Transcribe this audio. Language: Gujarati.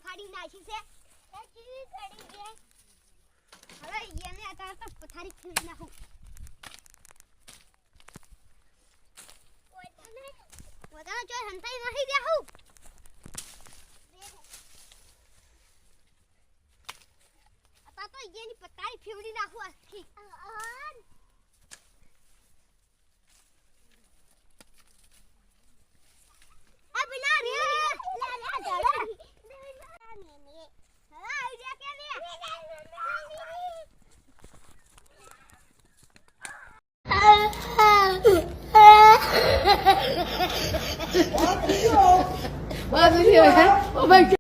ફાડી નાખી છે હવે એને અત્યારે તો પથારી ફેરવી નાખું વધારે જો હંતાઈ નહીં દેહું आता तो એની પથારી ફેરવી નાખું આખી આ બિના રે લે ધડા What video? Oh my God.